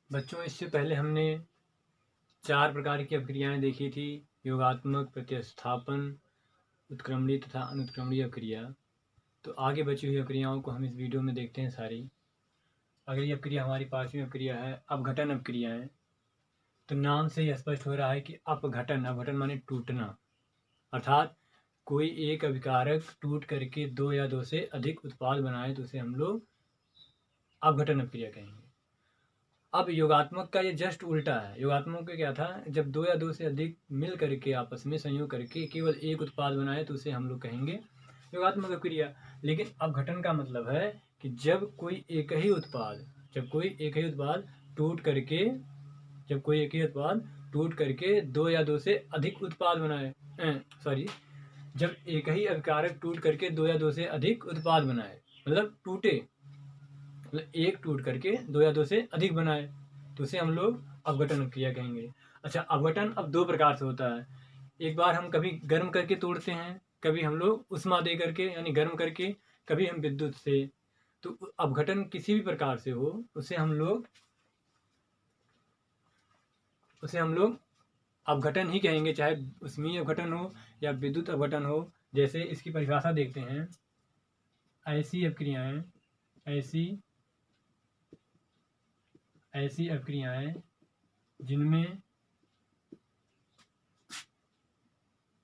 बच्चों, इससे पहले हमने 4 प्रकार की अपक्रियाएं देखी थी। योगात्मक, प्रतिस्थापन, उत्क्रमणीय तथा अनुत्क्रमणीय अपक्रिया। तो आगे बची हुई अपक्रियाओं को हम इस वीडियो में देखते हैं सारी। अगली अपक्रिया हमारी 5वीं अपक्रिया है अपघटन अपक्रियाएं। तो नाम से ही स्पष्ट हो रहा है कि अपघटन माने टूटना, अर्थात कोई एक अभिकारक टूट करके 2 या 2 से अधिक उत्पाद बनाए तो उसे हम लोग अपघटन अपक्रिया कहेंगे। अब योगात्मक का ये जस्ट उल्टा है। योगात्मक का क्या था, जब 2 या 2 से अधिक मिल करके आपस में संयोग करके केवल एक उत्पाद बनाए तो उसे हम लोग कहेंगे योगात्मक अपक्रिया। लेकिन अपघटन का मतलब है कि जब कोई एक ही उत्पाद टूट करके 2 या 2 से अधिक उत्पाद बनाए, जब एक ही अभिकारक टूट करके 2 या 2 से अधिक उत्पाद बनाए, मतलब टूटे, मतलब एक टूट करके 2 या 2 से अधिक बनाए तो उसे हम लोग अपघटन अपक्रिया कहेंगे। अच्छा, अपघटन अब 2 प्रकार से होता है। एक बार हम कभी गर्म करके तोड़ते हैं, कभी हम लोग उष्मा दे करके यानी गर्म करके, कभी हम विद्युत से। तो अपघटन किसी भी प्रकार से हो उसे हम लोग अपघटन ही कहेंगे, चाहे उष्मीय अपघटन हो या विद्युत अपघटन हो। जैसे इसकी परिभाषा देखते हैं। ऐसी अपक्रियाएं जिनमें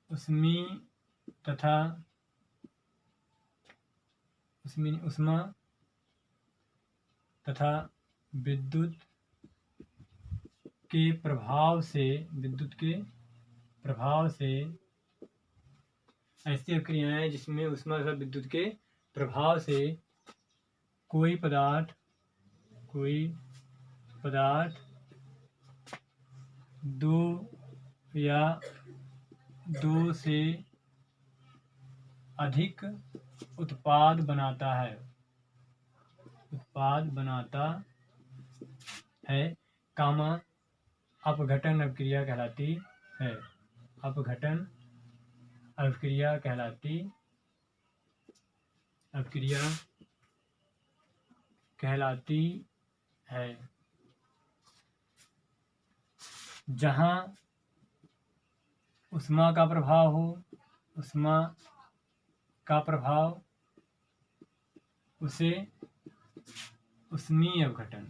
उष्मा तथा विद्युत के प्रभाव से ऐसी अपक्रियाएं जिसमें उष्मा तथा विद्युत के प्रभाव से कोई पदार्थ 2 या 2 से अधिक उत्पाद बनाता है, अपघटन अपक्रिया कहलाती है। अपघटन अपक्रिया कहलाती है जहाँ उष्मा का प्रभाव उसे उष्मीय अपघटन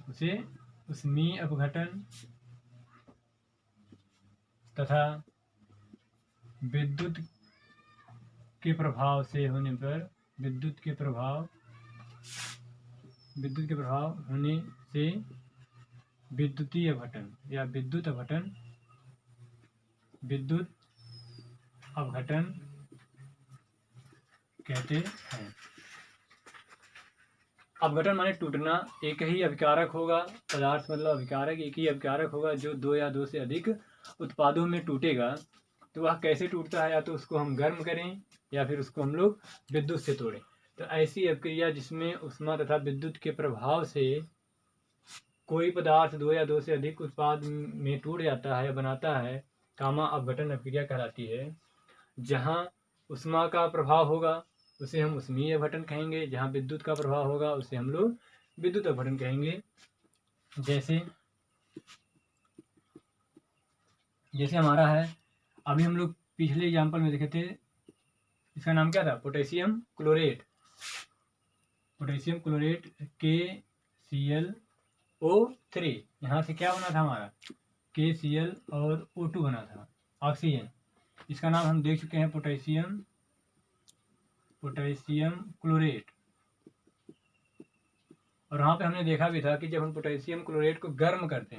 तथा विद्युत के प्रभाव होने से विद्युतीय अपघटन या विद्युत अपघटन कहते हैं। अपघटन माने टूटना। एक ही अभिकारक होगा, पदार्थ मतलब अभिकारक, एक ही अभिकारक होगा जो 2 या 2 से अधिक उत्पादों में टूटेगा। तो वह कैसे टूटता है, या तो उसको हम गर्म करें या फिर उसको हम लोग विद्युत से तोड़ें। तो ऐसी अपक्रिया जिसमें उष्मा तथा विद्युत के प्रभाव से कोई पदार्थ 2 या 2 से अधिक उत्पाद में टूट जाता है या बनाता है, अपघटन अपक्रिया कहलाती है। जहाँ उष्मा का प्रभाव होगा उसे हम उष्मीय अपघटन कहेंगे, जहाँ विद्युत का प्रभाव होगा उसे हम लोग विद्युत अपघटन कहेंगे। जैसे हमारा है, अभी हम लोग पिछले एग्जाम्पल में देखे थे, इसका नाम क्या था, पोटेशियम क्लोरेट KClO3। यहाँ से क्या बना था हमारा, KCl और O2 बना था, ऑक्सीजन। इसका नाम हम देख चुके हैं, पोटेशियम क्लोरेट। और वहाँ पे हमने देखा भी था कि जब हम पोटेशियम क्लोरेट को गर्म करते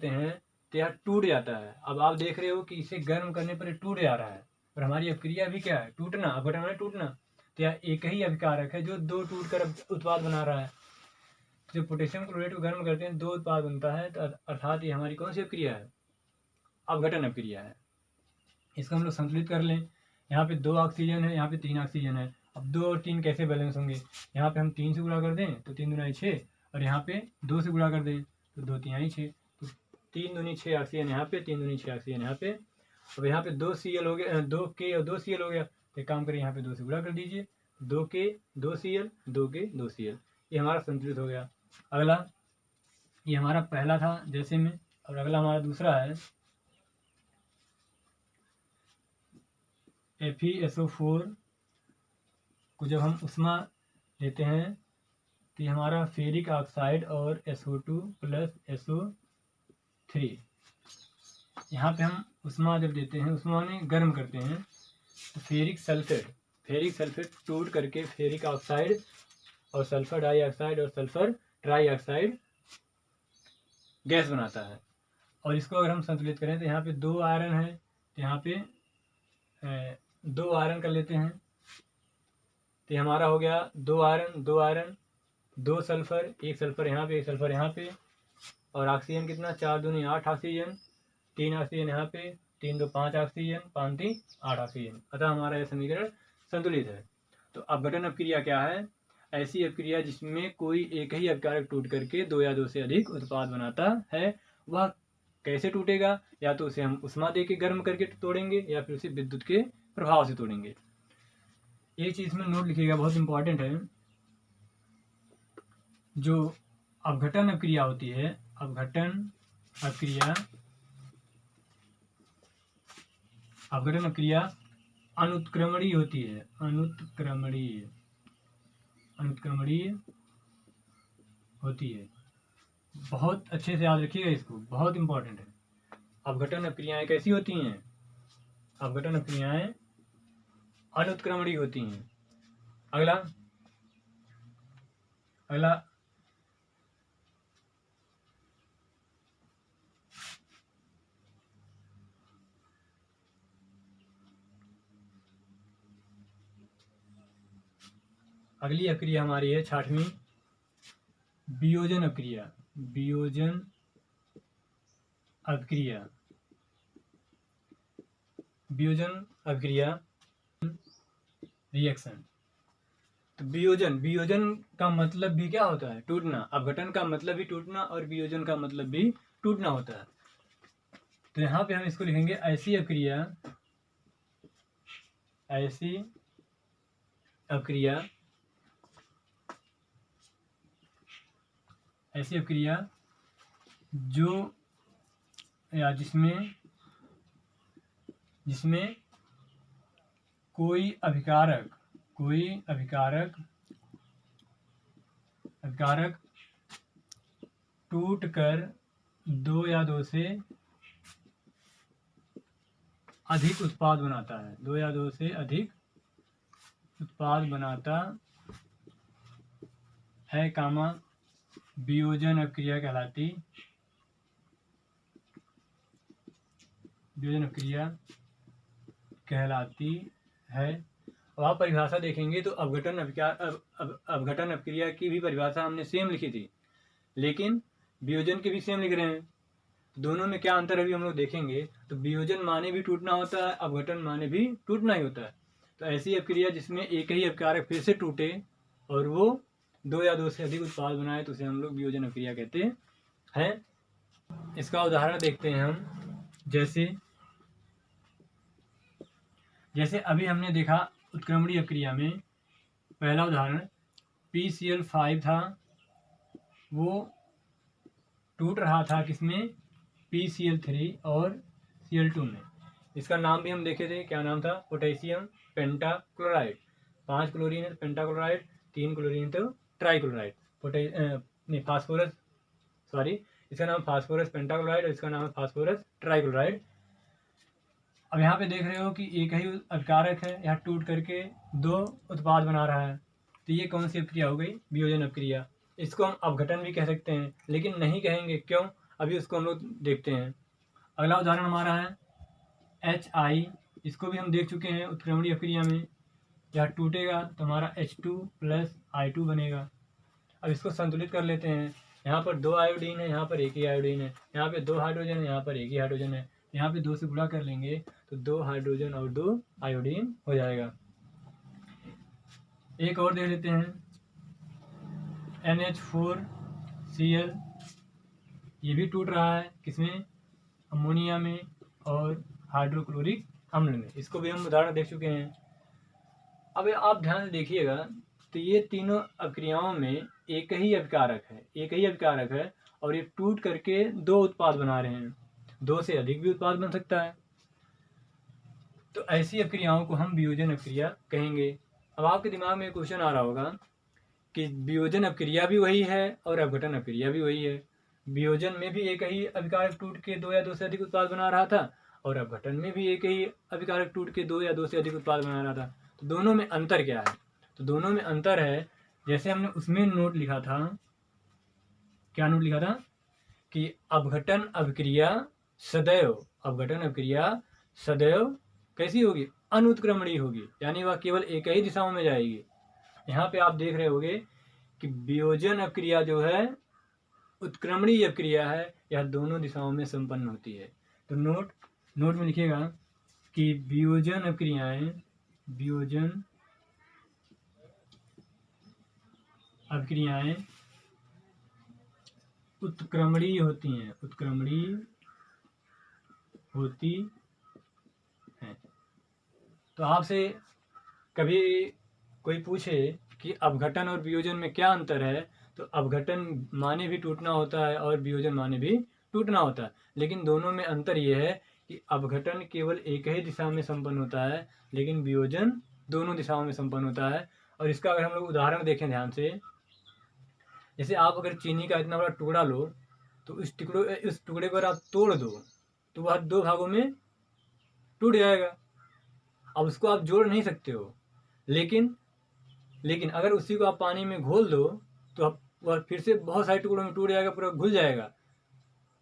हैं तो यह टूट जाता है। अब आप देख रहे हो कि इसे गर्म करने पर टूट जा रहा है, और हमारी अपक्रिया भी क्या है, टूटना, अपघटन में टूटना। तो यह एक ही अभिकारक है जो 2 टूट कर उत्पाद बना रहा है। तो जब पोटेशियम क्लोरेट को गर्म करते हैं 2 उत्पाद बनता है, तो अर्थात ये हमारी कौन सी अपक्रिया है, अपघटन अपक्रिया है। इसको हम लोग संतुलित कर लें। यहाँ पे 2 ऑक्सीजन है, यहाँ पे 3 ऑक्सीजन है। अब 2 और 3 कैसे बैलेंस होंगे, यहाँ पे हम 3 से गुणा कर दें तो 3 दूना 6, और यहाँ पे 2 से गुणा कर दें तो 2 तिहाई 6, तो 3 दूनी 6 ऑक्सीजन यहाँ पे, 3 दूनी 6 ऑक्सीजन यहाँ पे। अब यहाँ पे 2 Cl हो गया, 2 K और 2 Cl हो गया। एक काम करिए, यहाँ पे 2 से गुणा कर दीजिए, 2 K 2 Cl, 2 K 2 Cl, ये हमारा संतुलित हो गया। अगला ये हमारा पहला था जैसे में, और अगला हमारा दूसरा है FeSO4 को जब हम उष्मा लेते हैं तो ये हमारा फेरिक ऑक्साइड और SO2 प्लस SO3, यहाँ पे हम उष्मा जब देते हैं, उष्मा ने गर्म करते हैं, तो फेरिक सल्फेट टूट करके फेरिक ऑक्साइड और सल्फर डाइऑक्साइड और सल्फर ट्राइऑक्साइड गैस बनाता है। और इसको अगर हम संतुलित करें तो यहाँ पे 2 आयरन है, तो यहाँ पे 2 आयरन कर लेते हैं, तो हमारा हो गया 2 आयरन 2 सल्फर, 1 सल्फर यहाँ पे 1 सल्फर यहाँ पे, और ऑक्सीजन कितना 4 दूनी 8 ऑक्सीजन, 3 ऑक्सीजन यहाँ पे, 3 2 5 ऑक्सीजन, 5 3 8 ऑक्सीजन। अतः हमारा यह समीकरण संतुलित है। तो अपघटन अपक्रिया क्या है? ऐसी अपक्रिया जिसमें कोई एक ही अपकारक टूट करके 2 या 2 से अधिक उत्पाद बनाता है। वह कैसे टूटेगा? या तो उसे हम उष्मा दे के गर्म करके तोड़ेंगे, या फिर उसे विद्युत के प्रभाव से तोड़ेंगे। एक चीज में नोट लिखिएगा, बहुत इंपॉर्टेंट है। जो अपघटन अपक्रिया होती है, अपघटन अपक्रिया अनुत्क्रमणीय होती है, अनुत्क्रमणीय होती है। बहुत अच्छे से याद रखिएगा इसको, बहुत इंपॉर्टेंट है। अपघटन अपक्रियाएं कैसी होती हैं? अपघटन अपक्रियाएं अनुत्क्रमणीय होती हैं। अगला अगली अपक्रिया हमारी है 6वीं, वियोजन अपक्रिया। वियोजन अपक्रिया रिएक्शन। तो वियोजन का मतलब भी क्या होता है? टूटना। अपघटन का मतलब भी टूटना और वियोजन का मतलब भी टूटना होता है। तो यहाँ पे हम इसको लिखेंगे, ऐसी अपक्रिया जो या जिसमें कोई अभिकारक टूट कर 2 या 2 से अधिक उत्पाद बनाता है, 2 या 2 से अधिक उत्पाद बनाता है, वियोजन अपक्रिया कहलाती है। और आप परिभाषा देखेंगे तो अपघटन अपक्रिया की भी परिभाषा हमने सेम लिखी थी, लेकिन वियोजन की भी सेम लिख रहे हैं। दोनों में क्या अंतर है अभी हम लोग देखेंगे। तो वियोजन माने भी टूटना होता है, अपघटन माने भी टूटना ही होता है। तो ऐसी अपक्रिया जिसमें एक ही अपकारक फिर से टूटे और वो 2 या 2 से अधिक उत्पाद बनाए, तो उसे हम लोग वियोजन अपक्रिया कहते हैं। इसका उदाहरण देखते हैं हम। जैसे अभी हमने देखा उत्क्रमणीय अपक्रिया में, पहला उदाहरण PCl5 था, वो टूट रहा था किसमें? PCl3 और Cl2 में। इसका नाम भी हम देखे थे, क्या नाम था? Potassium pentachloride. 5 क्लोरीन है पेंटाक्लोराइड, 3 क्लोरीन तो ट्राइक्लोराइड। इसका नाम फास्फोरस पेंटाक्लोराइड और इसका नाम है फास्फोरस ट्राइक्लोराइड। अब यहाँ पे देख रहे हो कि एक ही अपकारक है, यहाँ टूट करके 2 उत्पाद बना रहा है। तो ये कौन सी अपक्रिया हो गई? वियोजन अपक्रिया। इसको हम अपघटन भी कह सकते हैं, लेकिन नहीं कहेंगे। क्यों? अभी उसको हम लोग देखते हैं। अगला उदाहरण हमारा है HI। इसको भी हम देख चुके हैं उत्क्रमणीय अपक्रिया में। यहाँ टूटेगा तो हमारा H2 प्लस I2 बनेगा। अब इसको संतुलित कर लेते हैं। यहाँ पर 2 आयोडीन है, यहाँ पर एक ही आयोडीन है, यहाँ पे 2 हाइड्रोजन है, यहाँ पर एक ही हाइड्रोजन है। यहाँ पे 2 से गुणा कर लेंगे तो 2 हाइड्रोजन और 2 आयोडीन हो जाएगा। एक और देख लेते हैं NH4Cl। ये भी टूट रहा है किसमें? अमोनिया में और हाइड्रोक्लोरिक अम्ल में। इसको भी हम उदाहरण देख चुके हैं। अब आप ध्यान से देखिएगा तो ये तीनों अपक्रियाओं में एक ही अपकारक है और ये टूट करके दो उत्पाद बना रहे हैं, दो से अधिक भी उत्पाद बन सकता है। तो ऐसी अभिक्रियाओं को हम वियोजन अभिक्रिया कहेंगे। अब आपके दिमाग में क्वेश्चन आ रहा होगा कि वियोजन अभिक्रिया भी वही है और अपघटन अभिक्रिया भी वही है। वियोजन में भी एक ही अभिकारक टूट के दो या दो से अधिक उत्पाद बना रहा था और अपघटन में भी एक ही अभिकारक टूट के दो या दो से अधिक उत्पाद बना रहा था। तो दोनों में अंतर क्या है? तो दोनों में अंतर है, जैसे हमने उसमें नोट लिखा था, क्या नोट लिखा था कि अपघटन अभिक्रिया सदैव कैसी होगी? अनुत्क्रमणीय होगी, यानी वह केवल एक ही दिशाओं में जाएगी। यहाँ पे आप देख रहे होंगे कि वियोजन अभिक्रिया जो है उत्क्रमणीय अभिक्रिया है, यह दोनों दिशाओं में संपन्न होती है। तो नोट में लिखिएगा कि वियोजन अभिक्रियाएं उत्क्रमणीय होती हैं। तो आपसे कभी कोई पूछे कि अपघटन और वियोजन में क्या अंतर है, तो अपघटन माने भी टूटना होता है और वियोजन माने भी टूटना होता है, लेकिन दोनों में अंतर यह है कि अपघटन केवल एक ही दिशा में संपन्न होता है, लेकिन वियोजन दोनों दिशाओं में संपन्न होता है। और इसका अगर हम लोग उदाहरण देखें ध्यान से, जैसे आप अगर चीनी का इतना बड़ा टुकड़ा लो तो इस टुकड़े को आप तोड़ दो तो वह दो भागों में टूट जाएगा। अब उसको आप जोड़ नहीं सकते हो, लेकिन अगर उसी को आप पानी में घोल दो तो वह फिर से बहुत सारे टुकड़ों में टूट जाएगा, पूरा घुल जाएगा।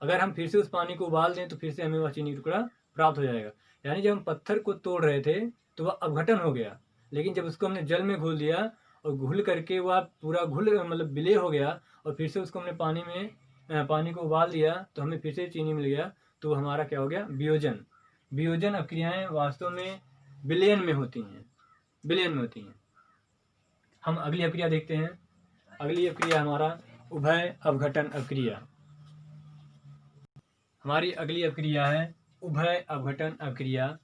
अगर हम फिर से उस पानी को उबाल दें तो फिर से हमें वह चीनी टुकड़ा प्राप्त हो जाएगा। यानी जब हम पत्थर को तोड़ रहे थे तो वह अपघटन हो गया, लेकिन जब उसको हमने जल में घोल दिया और घुल करके वह पूरा विलय हो गया और फिर से उसको हमने पानी को उबाल दिया तो हमें फिर से चीनी मिल गया, तो हमारा क्या हो गया? वियोजन अभिक्रियाएं वास्तव में विलयन में होती हैं। हम अगली अभिक्रिया देखते हैं। अगली अभिक्रिया हमारा उभय अपघटन अभिक्रिया। हमारी अगली अभिक्रिया है उभय अपघटन अभिक्रिया,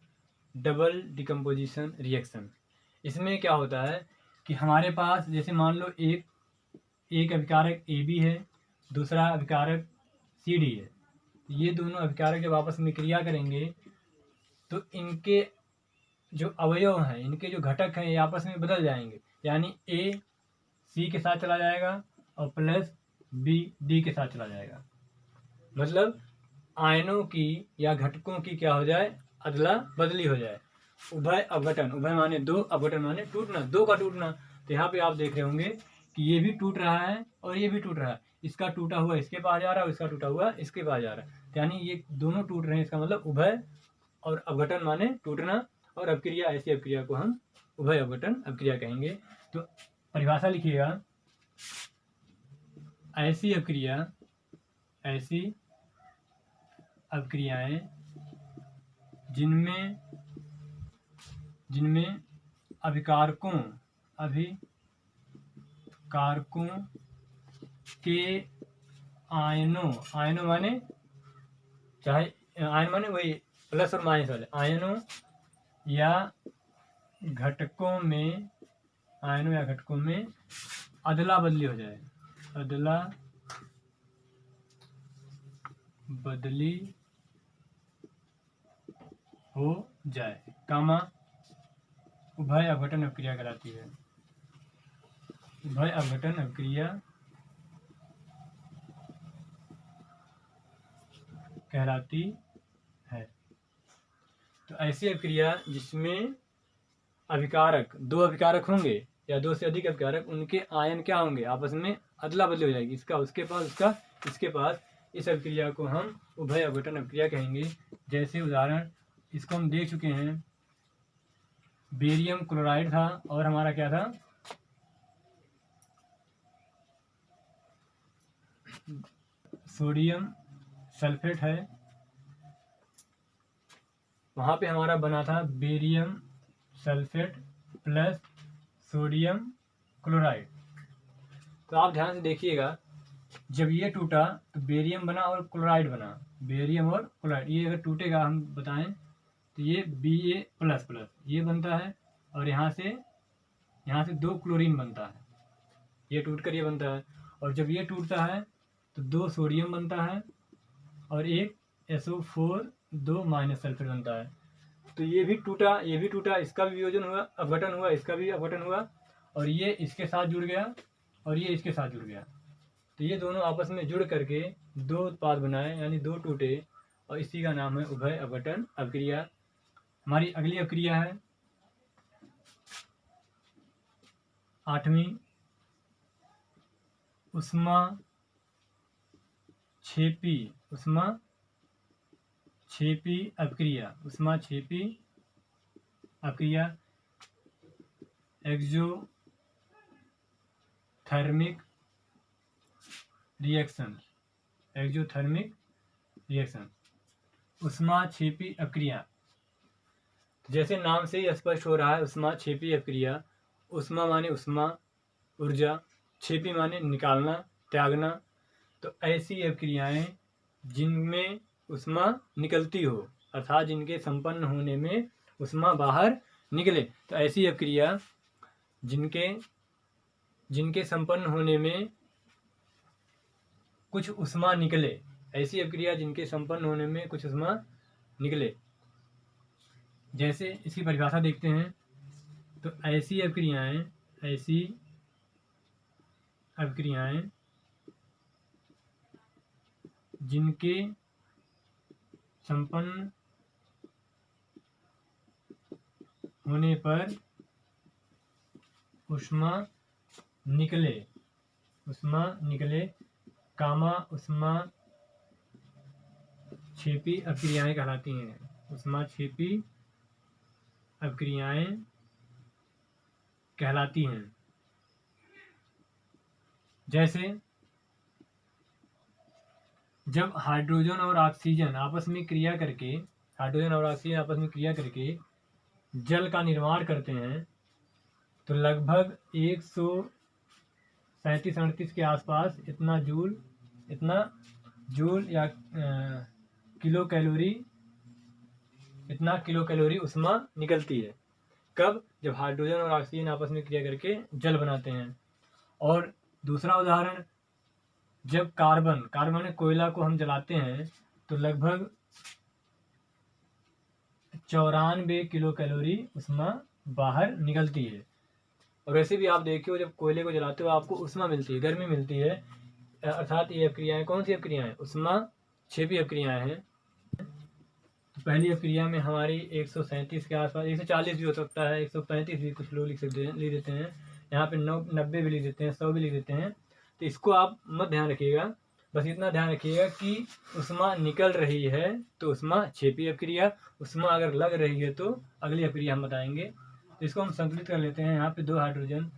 डबल डिकम्पोजिशन रिएक्शन। इसमें क्या होता है कि हमारे पास जैसे मान लो एक अभिकारक AB है, दूसरा अभिकारक CD है। ये दोनों अभिकारक जब आपस में क्रिया करेंगे तो इनके जो अवयव हैं, इनके जो घटक हैं, ये आपस में बदल जाएंगे। यानी A C के साथ चला जाएगा और प्लस B D के साथ चला जाएगा। मतलब आयनों की या घटकों की क्या हो जाए? अदला बदली हो जाए। उभय अपघटन, उभय माने दो, अपघटन माने टूटना, दो का टूटना। तो यहाँ पे आप देख रहे होंगे कि ये भी टूट रहा है और ये भी टूट रहा है। इसका टूटा हुआ इसके पास जा रहा है और इसका टूटा हुआ इसके पास जा रहा है, यानी ये दोनों टूट रहे हैं। इसका मतलब उभय और अपघटन माने टूटना, और अभिक्रिया, ऐसी अभिक्रिया को हम उभय अपघटन अभिक्रिया कहेंगे। तो परिभाषा लिखिएगा, ऐसी अभिक्रियाएं जिनमें अभिकारकों के आयनों माने चाहे आयन माने वही प्लस और माइनस वाले आयनों या घटकों में अदला बदली हो जाए, अदला बदली हो जाए, उभय अपघटन अभिक्रिया कहलाती है। उभय अपघटन अभिक्रिया कहलाती है। तो ऐसी अभिक्रिया जिसमें दो अभिकारक होंगे या दो से अधिक अभिकारक, उनके आयन क्या होंगे? आपस में अदला बदली हो जाएगी, इसका उसके पास, उसका इसके पास। इस अभिक्रिया को हम उभय अपघटन अभिक्रिया कहेंगे। जैसे उदाहरण इसको हम देख चुके हैं, बेरियम क्लोराइड था और हमारा क्या था? सोडियम सल्फेट है। वहां पे हमारा बना था barium sulphate plus sodium chloride. तो आप ध्यान से देखिएगा, जब ये टूटा तो बेरियम बना और क्लोराइड बना, बेरियम और क्लोराइड। ये अगर टूटेगा हम बताएं तो ये Ba++ ये बनता है और यहाँ से 2 क्लोरीन बनता है। ये टूटकर ये बनता है, और जब ये टूटता है तो 2 सोडियम बनता है और एक SO4 2 माइनस सल्फेट बनता है। तो ये भी टूटा, इसका भी वियोजन हुआ, अपघटन हुआ, इसका भी अपघटन हुआ, और ये इसके साथ जुड़ गया और ये इसके साथ जुड़ गया। तो ये दोनों आपस में जुड़ करके 2 उत्पाद बनाए, यानी 2 टूटे, और इसी का नाम है उभय अपघटन अभिक्रिया। हमारी अगली अभिक्रिया है 8वीं, उष्मा क्षेपी अभिक्रिया। उष्मा क्षेपी अभिक्रिया एक्सोथर्मिक रिएक्शन। उष्मा क्षेपी अभिक्रिया, जैसे नाम से ही स्पष्ट हो रहा है, उष्मा क्षेपी अभिक्रिया। उष्मा माने उष्मा, ऊर्जा, क्षेपी माने निकालना, त्यागना। तो ऐसी अभिक्रियाएं जिनमें उष्मा निकलती हो, अर्थात जिनके संपन्न होने में उष्मा बाहर निकले, तो ऐसी अभिक्रिया जिनके संपन्न होने में कुछ उष्मा निकले, ऐसी अभिक्रिया जिनके संपन्न होने में कुछ उष्मा निकले। जैसे इसकी परिभाषा देखते हैं, तो ऐसी अभिक्रियाएं जिनके संपन्न होने पर उष्मा निकले, कामा उष्मा क्षेपी अभिक्रियाएं कहलाती हैं। उष्मा क्षेपी अभिक्रियाएं कहलाती हैं। जैसे जब हाइड्रोजन और ऑक्सीजन आपस में क्रिया करके जल का निर्माण करते हैं, तो लगभग 137-38 के आसपास इतना जूल या किलो कैलोरी उष्मा निकलती है। कब? जब हाइड्रोजन और ऑक्सीजन आपस में क्रिया करके जल बनाते हैं। और दूसरा उदाहरण, जब कार्बन कोयला को हम जलाते हैं, तो लगभग 94 किलो कैलोरी उष्मा बाहर निकलती है। और वैसे भी आप देखिए, जब कोयले को जलाते हो आपको उष्मा मिलती है, गर्मी मिलती है, अर्थात ये अभिक्रियाएं कौन सी अभिक्रियाएं? उष्मा क्षेपी अभिक्रियाएं हैं। तो पहली अभिक्रिया में हमारी 137 के आसपास, 140 भी हो सकता है, 135 भी कुछ लोग लिख देते हैं, यहाँ पे 90 भी लिख देते हैं, 100 भी लिख देते हैं। तो इसको आप मत ध्यान रखिएगा, बस इतना ध्यान रखिएगा कि उष्मा निकल रही है तो उष्मा क्षेपी अभिक्रिया, उष्मा अगर लग रही है तो अगली अभिक्रिया हम बताएंगे। तो इसको हम संतुलित कर लेते हैं। यहाँ पे 2 हाइड्रोजन,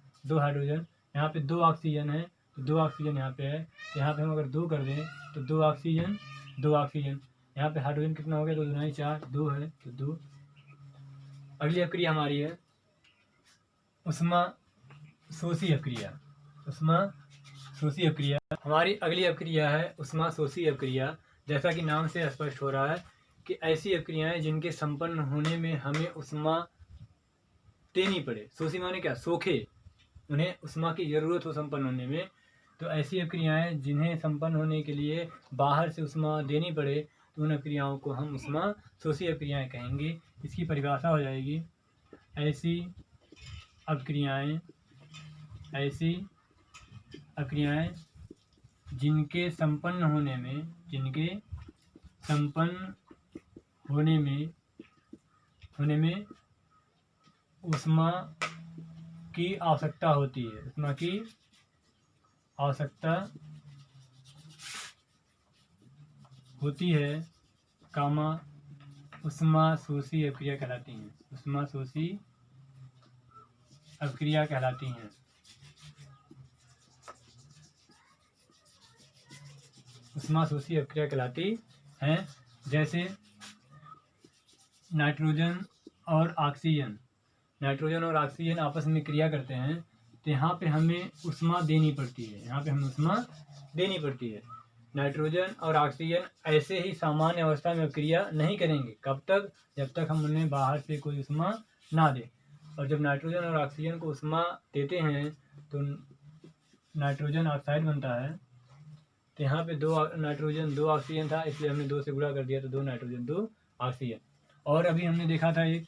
यहाँ पे 2 ऑक्सीजन है, तो 2 ऑक्सीजन यहाँ पे है, तो यहाँ पे हम अगर 2 कर दें तो 2 ऑक्सीजन, यहाँ पे हाइड्रोजन कितना हो गया? 2 दूनी 4, 2 है तो 2। अगली अभिक्रिया हमारी है उष्मा शोषी अभिक्रिया। हमारी अगली अभिक्रिया है उष्मा शोषी अभिक्रिया। जैसा कि नाम से स्पष्ट हो रहा है कि ऐसी अभिक्रियाएं जिनके संपन्न होने में हमें उष्मा देनी पड़े। शोषी माने क्या? सोखे, उन्हें उष्मा की जरूरत हो संपन्न होने में। तो ऐसी अभिक्रियाएं जिन्हें संपन्न होने के लिए बाहर से उष्मा देनी पड़े, तो उन अभिक्रियाओं को हम उष्मा शोषी अभिक्रियाएं कहेंगे। इसकी परिभाषा हो जाएगी, ऐसी अभिक्रियाएं जिनके संपन्न होने में उष्मा की आवश्यकता होती है, कामा उष्मा शोषी अभिक्रिया कहलाती हैं। उष्मा शोषी अभिक्रिया कहलाती हैं। जैसे नाइट्रोजन और ऑक्सीजन आपस में क्रिया करते हैं, तो यहाँ पे हमें उष्मा देनी पड़ती है। नाइट्रोजन और ऑक्सीजन ऐसे ही सामान्य अवस्था में क्रिया नहीं करेंगे। कब तक? जब तक हम उन्हें बाहर से कोई उष्मा ना दे। और जब नाइट्रोजन और ऑक्सीजन को उष्मा देते हैं तो नाइट्रोजन ऑक्साइड बनता है। तो यहाँ पे 2 नाइट्रोजन 2 ऑक्सीजन था, इसलिए हमने 2 से गुणा कर दिया तो 2 नाइट्रोजन 2 ऑक्सीजन। और अभी हमने देखा था एक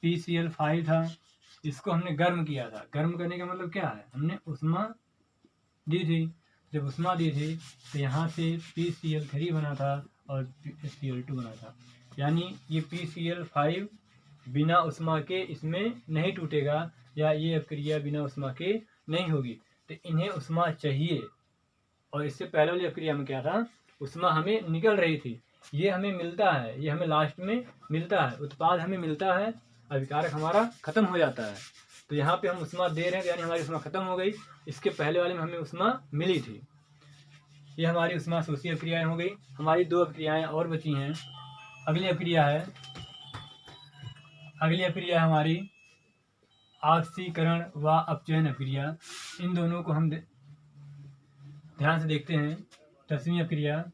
PCl5 था, इसको हमने गर्म किया था। गर्म करने का मतलब क्या है, हमने उष्मा दी थी। जब उष्मा दी थी तो यहाँ से PCl3 बना था और Cl2 बना था, यानी ये PCl5 बिना उष्मा के इसमें नहीं टूटेगा, या ये अभिक्रिया बिना उष्मा के नहीं होगी। तो इन्हें उष्मा चाहिए, और इससे पहले वाली अभिक्रिया में क्या था, उष्मा हमें निकल रही थी। ये हमें मिलता है, ये हमें लास्ट में मिलता है, उत्पाद हमें मिलता है, अभिकारक हमारा खत्म हो जाता है। तो यहाँ पे हम उष्मा दे रहे हैं, यानी हमारी उष्मा खत्म हो गई। इसके पहले वाले में हमें उष्मा मिली थी। ये हमारी उष्मा शोषी अभिक्रियाएं हो गई। हमारी 2 अभिक्रियाएं और बची हैं। अगली अभिक्रिया है हमारी ऑक्सीकरण व अपचयन अभिक्रिया। इन दोनों को हम ध्यान से देखते हैं। 10वीं अभिक्रिया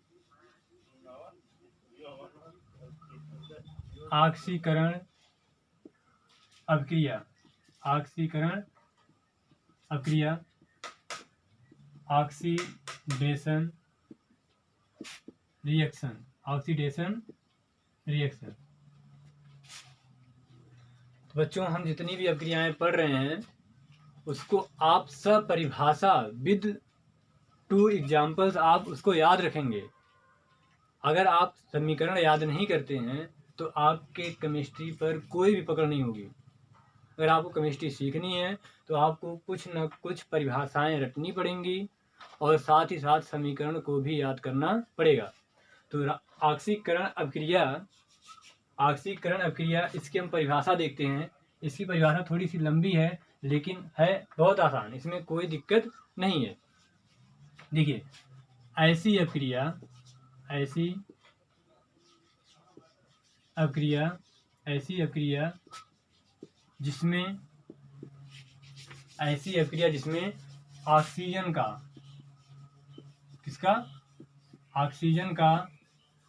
ऑक्सीकरण अभिक्रिया। ऑक्सीकरण अभिक्रिया ऑक्सीडेशन रिएक्शन। Oxidation reaction. तो बच्चों, हम जितनी भी अभिक्रियाएं पढ़ रहे हैं उसको आप सपरिभाषा विद 2 एग्जाम्पल्स आप उसको याद रखेंगे। अगर आप समीकरण याद नहीं करते हैं तो आपके केमिस्ट्री पर कोई भी पकड़ नहीं होगी। अगर आपको केमिस्ट्री सीखनी है तो आपको कुछ न कुछ परिभाषाएं रटनी पड़ेंगी, और साथ ही साथ समीकरण को भी याद करना पड़ेगा। तो ऑक्सीकरण अभिक्रिया इसकी हम परिभाषा देखते हैं। इसकी परिभाषा थोड़ी सी लंबी है, लेकिन है बहुत आसान, इसमें कोई दिक्कत नहीं है। देखिए, ऐसी अभिक्रिया जिसमें ऑक्सीजन का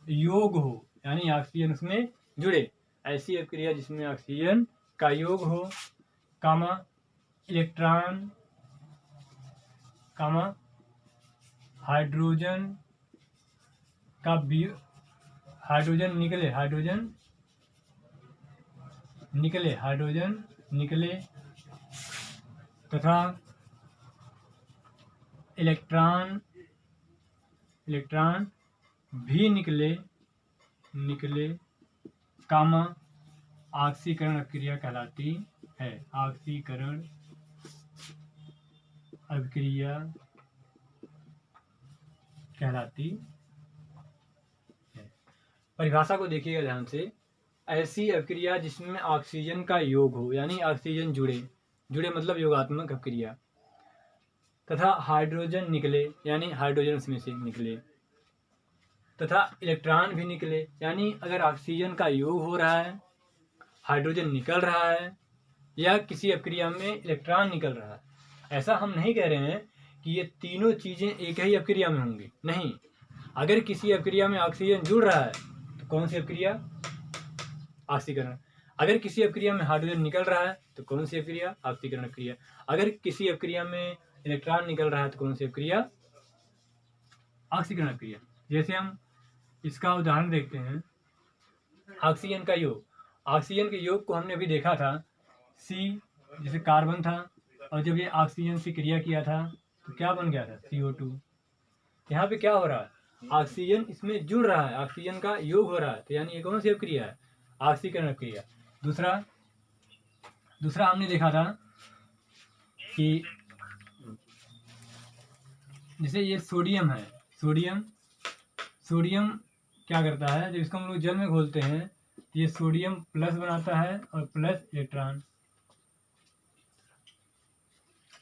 योग हो, यानी ऑक्सीजन उसमें जुड़े। ऐसी अभिक्रिया जिसमें ऑक्सीजन का योग हो, इलेक्ट्रॉन हाइड्रोजन निकले तथा इलेक्ट्रॉन भी निकले, ऑक्सीकरण अभिक्रिया कहलाती है। ऑक्सीकरण अभिक्रिया कहलाती है। परिभाषा को देखिएगा ध्यान से। ऐसी अभिक्रिया जिसमें ऑक्सीजन का योग हो, यानी ऑक्सीजन जुड़े मतलब योगात्मक अभिक्रिया, तथा हाइड्रोजन निकले, यानी हाइड्रोजन उसमें से निकले, तथा इलेक्ट्रॉन भी निकले, यानी अगर ऑक्सीजन का योग हो रहा है, हाइड्रोजन निकल रहा है, या किसी अभिक्रिया में इलेक्ट्रॉन निकल रहा है। ऐसा हम नहीं कह रहे हैं कि ये तीनों चीज़ें एक ही अभिक्रिया में होंगी, नहीं। अगर किसी अभिक्रिया में ऑक्सीजन जुड़ रहा है तो कौन सी अभिक्रिया, ऑक्सीकरण। अगर किसी अभिक्रिया में हाइड्रोजन निकल रहा है तो कौन सी अभिक्रिया, ऑक्सीकरण अभिक्रिया। अगर किसी अभिक्रिया में इलेक्ट्रॉन निकल रहा है तो कौन सी अभिक्रिया, ऑक्सीकरण अभिक्रिया। जैसे हम इसका उदाहरण देखते हैं, ऑक्सीजन का योग। ऑक्सीजन के योग को हमने अभी देखा था, C जैसे कार्बन था, और जब ये ऑक्सीजन से क्रिया किया था तो क्या बन गया था, CO2। यहाँ पे क्या हो रहा है, ऑक्सीजन इसमें जुड़ रहा है, ऑक्सीजन का योग हो रहा है, तो यानी ये कौन सी अभिक्रिया है, ऑक्सीकरण अभिक्रिया। दूसरा हमने देखा था कि जैसे ये सोडियम है, सोडियम क्या करता है, जब इसको हम लोग जल में घोलते हैं तो ये सोडियम प्लस बनाता है और प्लस इलेक्ट्रॉन।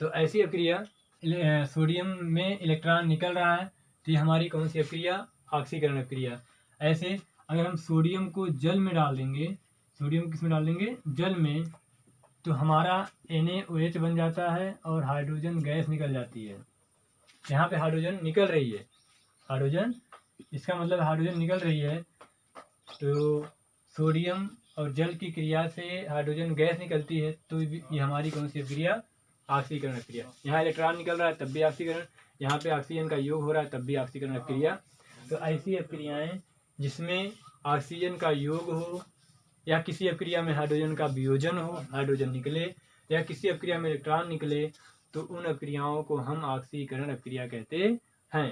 तो ऐसी अभिक्रिया, सोडियम में इलेक्ट्रॉन निकल रहा है तो ये हमारी कौन सी अभिक्रिया, ऑक्सीकरण अभिक्रिया। ऐसे अगर हम सोडियम को जल में डाल देंगे, सोडियम किस में डाल देंगे, जल में, तो हमारा NaOH बन जाता है और हाइड्रोजन गैस निकल जाती है। यहाँ पे हाइड्रोजन निकल रही है, इसका मतलब हाइड्रोजन निकल रही है, तो सोडियम और जल की क्रिया से हाइड्रोजन गैस निकलती है, तो ये हमारी कौन सी अभिक्रिया, ऑक्सीकरण अभिक्रिया। यहाँ इलेक्ट्रॉन निकल रहा है तब भी ऑक्सीकरण, यहाँ पे ऑक्सीजन का योग हो रहा है तब भी ऑक्सीकरण अपक्रिया। तो ऐसी अपक्रियाएं जिसमें ऑक्सीजन का योग हो या किसी अपक्रिया में हाइड्रोजन का वियोजन हो, हाइड्रोजन निकले, या किसी अपक्रिया में इलेक्ट्रॉन निकले, तो उन अपक्रियाओं को हम ऑक्सीकरण अपक्रिया कहते हैं।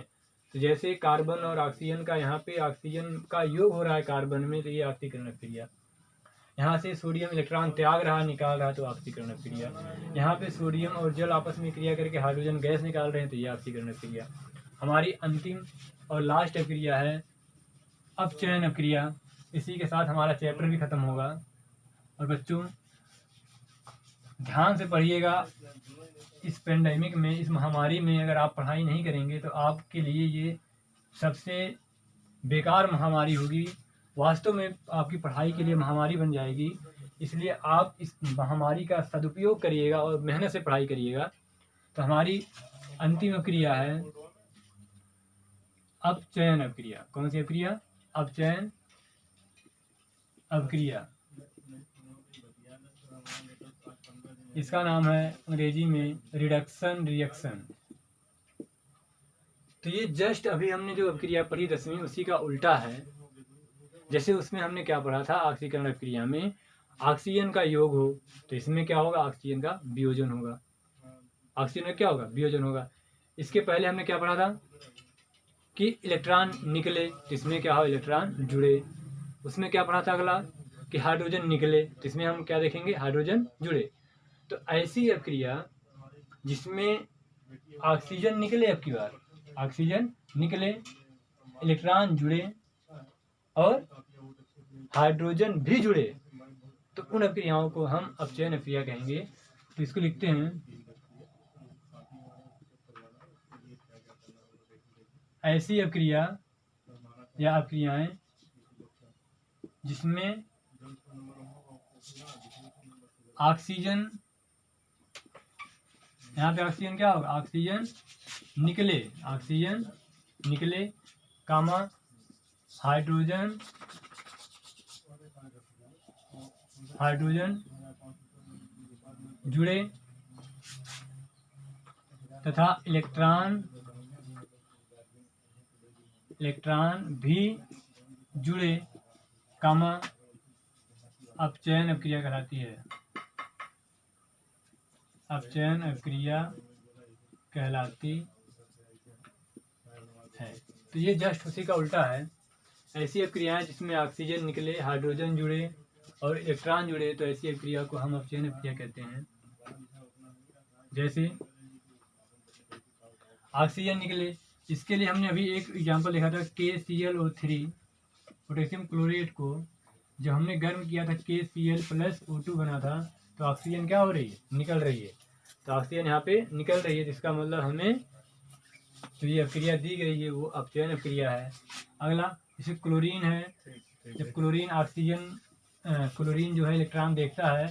तो जैसे कार्बन और ऑक्सीजन का, यहाँ पे ऑक्सीजन का योग हो रहा है कार्बन में, तो ये ऑक्सीकरण अपक्रिया। यहाँ से सोडियम इलेक्ट्रॉन त्याग रहा, निकाल रहा है, तो ऑक्सीकरण अपक्रिया। यहाँ पे सोडियम और जल आपस में क्रिया करके हाइड्रोजन गैस निकाल रहे हैं, तो ये ऑक्सीकरण अपक्रिया। हमारी अंतिम और लास्ट अपक्रिया है अपचयन अपक्रिया। इसी के साथ हमारा चैप्टर भी खत्म होगा। और बच्चों ध्यान से पढ़िएगा, इस पेंडेमिक में, इस महामारी में अगर आप पढ़ाई नहीं करेंगे तो आपके लिए ये सबसे बेकार महामारी होगी। वास्तव में आपकी पढ़ाई के लिए महामारी बन जाएगी। इसलिए आप इस महामारी का सदुपयोग करिएगा और मेहनत से पढ़ाई करिएगा। तो हमारी अंतिम अपक्रिया है अपचयन अपक्रिया। कौन सी अपक्रिया? अपचयन अपक्रिया। इसका नाम है अंग्रेजी में रिडक्शन रिएक्शन। तो ये जस्ट अभी हमने जो अपक्रिया पढ़ी 10वीं, उसी का उल्टा है। जैसे उसमें हमने क्या पढ़ा था, ऑक्सीकरण अपक्रिया में ऑक्सीजन का योग हो तो इसमें क्या होगा, ऑक्सीजन का वियोजन होगा। ऑक्सीजन का क्या होगा, वियोजन होगा। इसके पहले हमने क्या पढ़ा था कि इलेक्ट्रॉन निकले तो इसमें क्या हो, इलेक्ट्रॉन जुड़े। उसमें क्या पढ़ा था अगला कि हाइड्रोजन निकले तो इसमें हम क्या देखेंगे, हाइड्रोजन जुड़े। तो ऐसी अपक्रिया जिसमें ऑक्सीजन निकले, अब की बार ऑक्सीजन निकले, इलेक्ट्रॉन जुड़े और हाइड्रोजन भी जुड़े, तो उन अपक्रियाओं को हम अपचयन अपक्रिया कहेंगे। तो इसको लिखते हैं, ऐसी अपक्रिया या अपक्रियाएं जिसमें ऑक्सीजन, यहाँ पे ऑक्सीजन क्या होगा, ऑक्सीजन निकले, ऑक्सीजन निकले, कामा हाइड्रोजन, हाइड्रोजन जुड़े तथा इलेक्ट्रॉन, इलेक्ट्रॉन भी जुड़े, कामा अपचयन अपक्रिया कहलाती है, अपचयन अपक्रिया कहलाती है। तो ये जस्ट उसी का उल्टा है। ऐसी अपक्रियाएं जिसमें ऑक्सीजन निकले, हाइड्रोजन जुड़े और इलेक्ट्रॉन जुड़े, तो ऐसी अपक्रिया को हम अपचयन अपक्रिया कहते हैं। जैसे ऑक्सीजन निकले, इसके लिए हमने अभी एक एग्जांपल लिखा था KClO3 पोटेशियम क्लोरेट को जब हमने गर्म किया था KCl+O2 बना था, तो ऑक्सीजन क्या हो रही है, निकल रही है। तो ऑक्सीजन यहाँ पे निकल रही है, जिसका मतलब हमें जो ये अपक्रिया दी गई है वो अपचयन अपक्रिया है। अगला जैसे क्लोरीन है, जब क्लोरीन ऑक्सीजन क्लोरीन जो है इलेक्ट्रॉन देखता है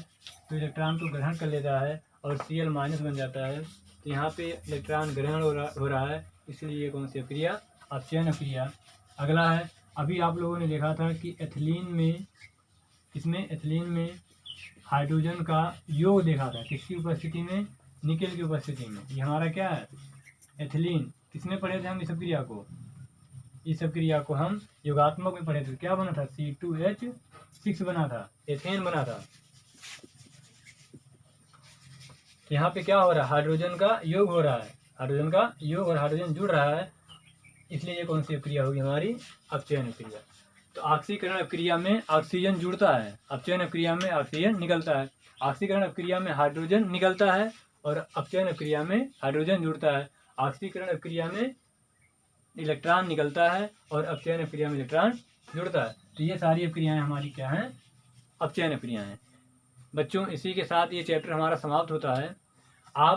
तो इलेक्ट्रॉन को ग्रहण कर लेता है और Cl- बन जाता है। तो यहाँ पे इलेक्ट्रॉन ग्रहण हो रहा है, इसलिए ये कौन सी अपक्रिया, अपचयन अपक्रिया। अगला है, अभी आप लोगों ने देखा था कि एथिलीन में, इसमें एथिलीन में हाइड्रोजन का योग देखा था, किसकी उपस्थिति में, निकेल की उपस्थिति में। ये हमारा क्या है, एथिलीन। किसमें पढ़े थे हम इस अपक्रिया को, इस अपक्रिया को हम योगात्मक में पढ़े थे। क्या बना था, C2H6 बना था, एथेन बना था। यहाँ पे क्या हो रहा है, हाइड्रोजन का योग हो रहा है, हाइड्रोजन का योग और हाइड्रोजन जुड़ रहा है, इसलिए ये कौन सी अपक्रिया होगी, हमारी अपचयन अपक्रिया। तो ऑक्सीकरण अपक्रिया में ऑक्सीजन जुड़ता है, अपचयन अपक्रिया में ऑक्सीजन निकलता है। ऑक्सीकरण अपक्रिया में हाइड्रोजन निकलता है और अपचयन अपक्रिया में हाइड्रोजन जुड़ता है। ऑक्सीकरण अपक्रिया में इलेक्ट्रॉन निकलता है और अपचयन अपक्रिया में इलेक्ट्रॉन जुड़ता है। तो ये सारी अपक्रियाएं हमारी क्या हैं, अपचयन अपक्रियाएं। बच्चों इसी के साथ ये चैप्टर हमारा समाप्त होता है। आप